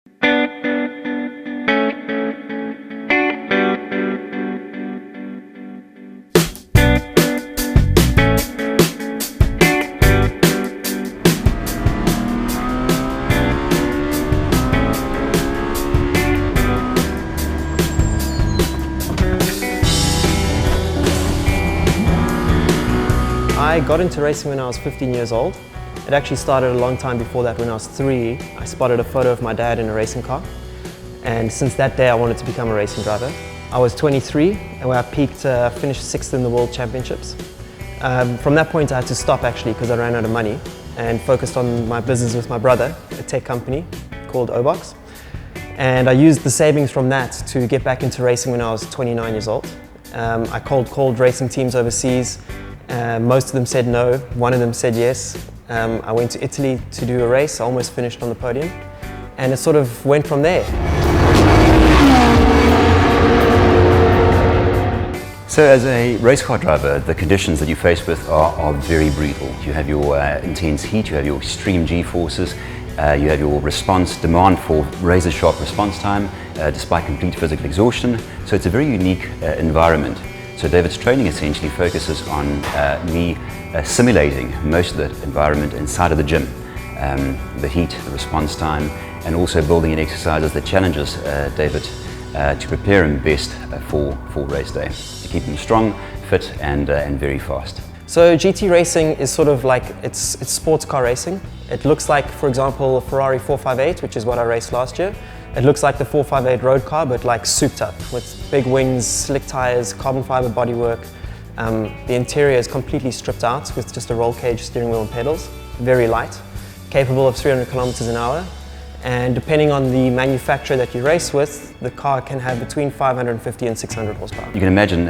I got into racing when I was 15 years old. It actually started a long time before that. When I was 3, I spotted a photo of my dad in a racing car. And since that day, I wanted to become a racing driver. I was 23, and when I peaked, finished 6th in the World Championships. From that point, I had to stop actually because I ran out of money and focused on my business with my brother, a tech company called Obox. And I used the savings from that to get back into racing when I was 29 years old. I called racing teams overseas. Most of them said no, one of them said yes. I went to Italy to do a race, I almost finished on the podium, and it sort of went from there. So as a race car driver, the conditions that you face with are very brutal. You have your intense heat, you have your extreme G-forces, you have your demand for razor-sharp response time, despite complete physical exhaustion. So it's a very unique environment. So David's training essentially focuses on me simulating most of the environment inside of the gym. The heat, the response time, and also building in exercises that challenges David to prepare him best for race day, to keep him strong, fit, and very fast. So GT racing is sort of like, it's sports car racing. It looks like, for example, a Ferrari 458, which is what I raced last year. It looks like the 458 road car, but like souped up with big wings, slick tires, carbon fiber bodywork. The interior is completely stripped out with just a roll cage, steering wheel and pedals. Very light, capable of 300 kilometers an hour. And depending on the manufacturer that you race with, the car can have between 550 and 600 horsepower. You can imagine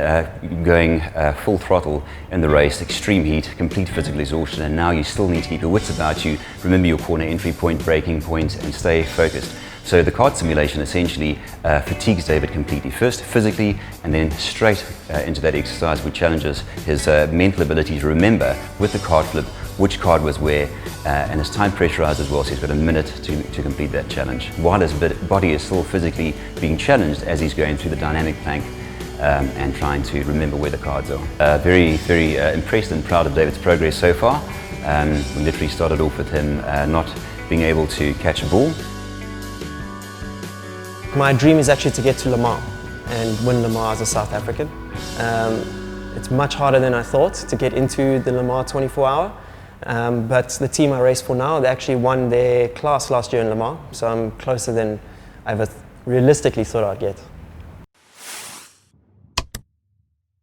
going full throttle in the race, extreme heat, complete physical exhaustion, and now you still need to keep your wits about you, remember your corner entry point, braking point, and stay focused. So the kart simulation essentially fatigues David completely. First physically, and then straight into that exercise which challenges his mental ability to remember with the kart flip which card was where, and his time pressurized as well, so he's got a minute to complete that challenge, while his body is still physically being challenged as he's going through the dynamic plank and trying to remember where the cards are. Very impressed and proud of David's progress so far. We literally started off with him not being able to catch a ball. My dream is actually to get to Le Mans and win Le Mans as a South African. It's much harder than I thought to get into the Le Mans 24-hour, but the team I race for now, they actually won their class last year in Le Mans, so I'm closer than I ever realistically thought I'd get.